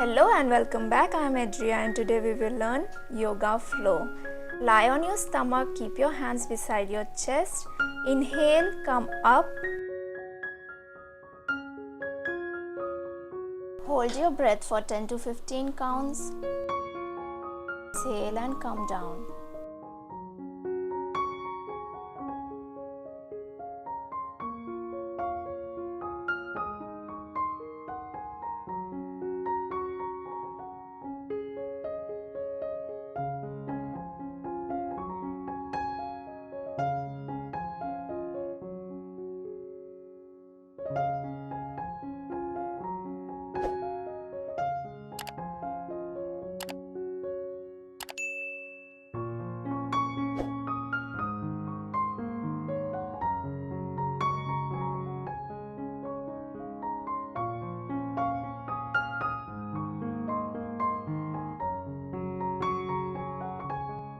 Hello and welcome back. I am Adria and today we will learn yoga flow. Lie on your stomach, keep your hands beside your chest. Inhale, come up. Hold your breath for 10 to 15 counts. Exhale and come down.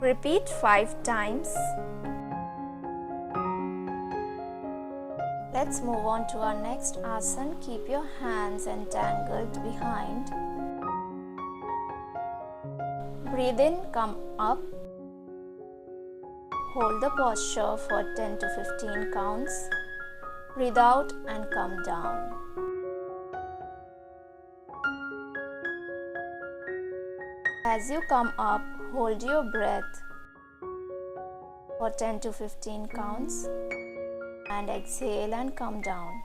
Repeat 5 times. Let's move on to our next asana. Keep your hands entangled behind. Breathe in, come up. Hold the posture for 10 to 15 counts. Breathe out and come down. As you come up, hold your breath for 10 to 15 counts and exhale and come down.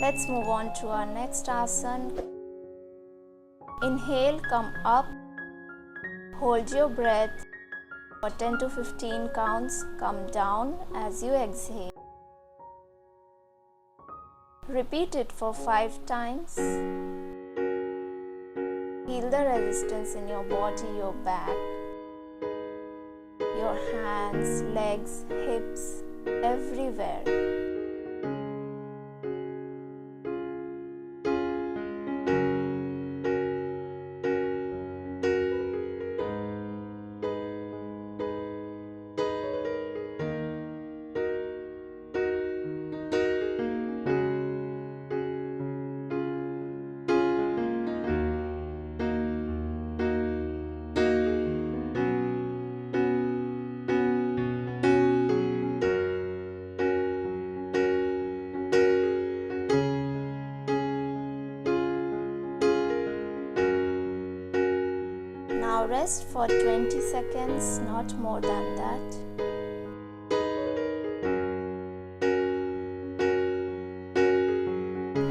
Let's move on to our next asana. Inhale, come up. Hold your breath for 10 to 15 counts. Come down as you exhale. Repeat it for 5 times. Feel the resistance in your body, your back, your hands, legs, hips, everywhere. Now rest for 20 seconds, not more than that.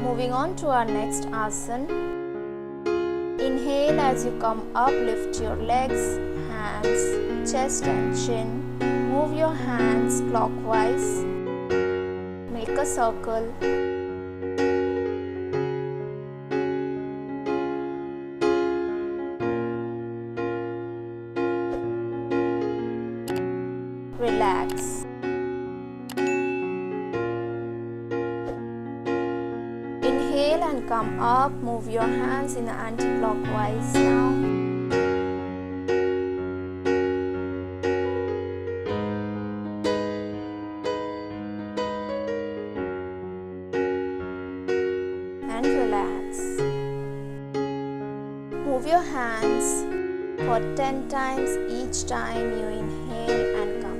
Moving on to our next asana. Inhale as you come up, lift your legs, hands, chest and chin. Move your hands clockwise. Make a circle. Relax. Inhale and come up. Move your hands in anti-clockwise now. And relax. Move your hands for 10 times each time you inhale and come up.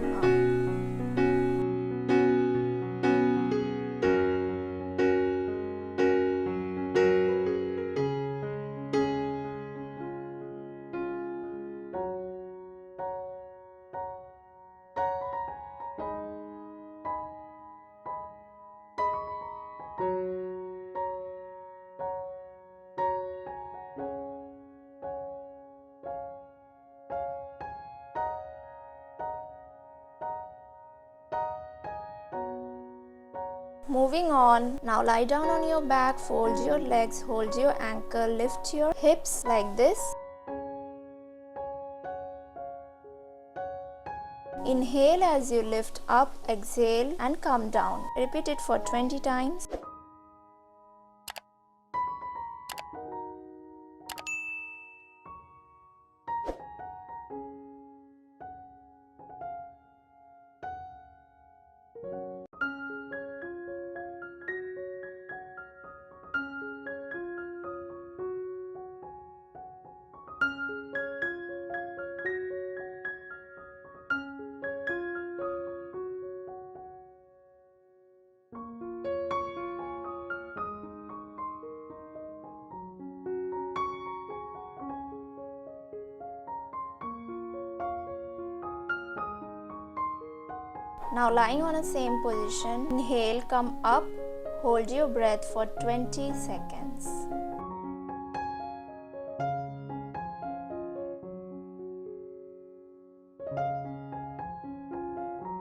Moving on, now lie down on your back, fold your legs, hold your ankle, lift your hips like this. Inhale as you lift up, exhale and come down. Repeat it for 20 times. Now lying on the same position, inhale, come up, hold your breath for 20 seconds.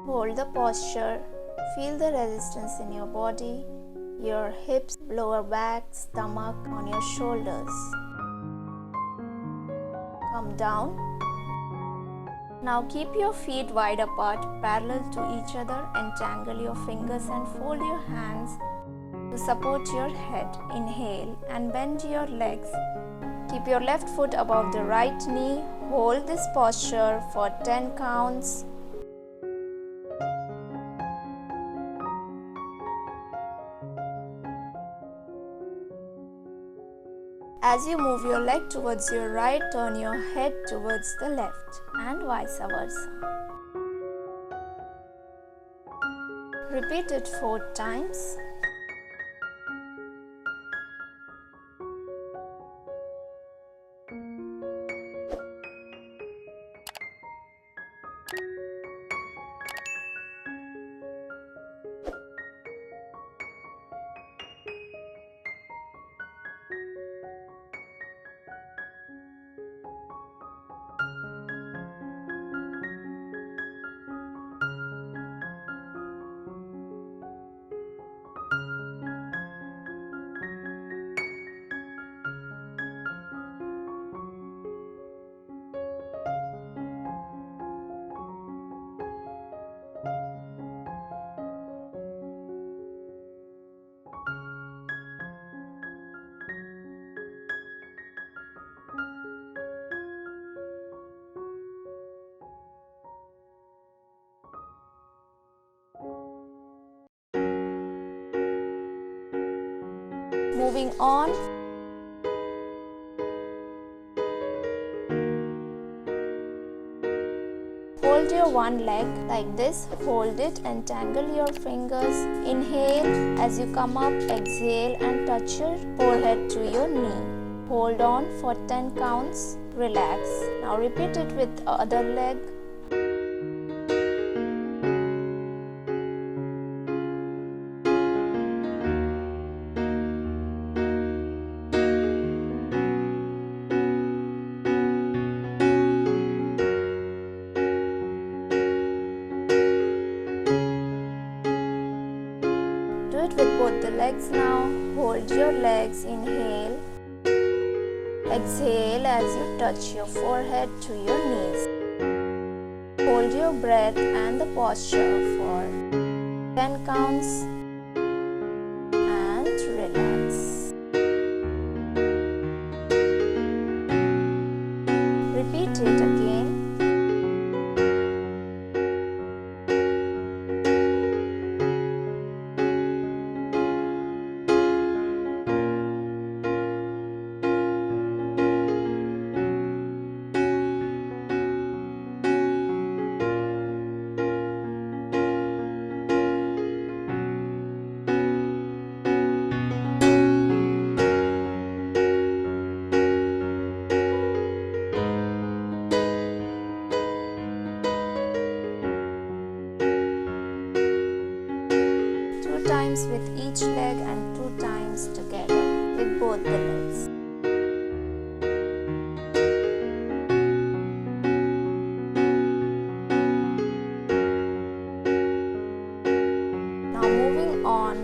Hold the posture, feel the resistance in your body, your hips, lower back, stomach, on your shoulders. Come down. Now keep your feet wide apart, parallel to each other. Entangle your fingers and fold your hands to support your head. Inhale and bend your legs. Keep your left foot above the right knee. Hold this posture for 10 counts. As you move your leg towards your right, turn your head towards the left and vice versa. Repeat it 4 times. Moving on, hold your one leg like this, hold it, entangle your fingers. Inhale as you come up, exhale and touch your forehead to your knee. Hold on for 10 counts, relax. Now repeat it with the other leg. Do it with both the legs now. Hold your legs, inhale. Exhale as you touch your forehead to your knees. Hold your breath and the posture for 10 counts and relax. Repeat it again. Times with each leg and 2 times together with both the legs. Now moving on,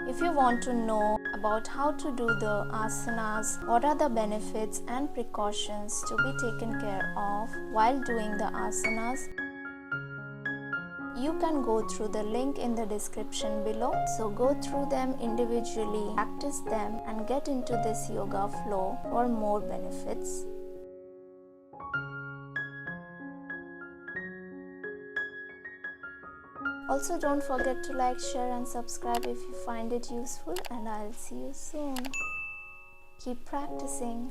If you want to know about how to do the asanas, what are the benefits and precautions to be taken care of while doing the asanas, you can go through the link in the description below. So go through them individually, practice them and get into this yoga flow for more benefits. Also, don't forget to like, share and subscribe if you find it useful, and I'll see you soon. Keep practicing.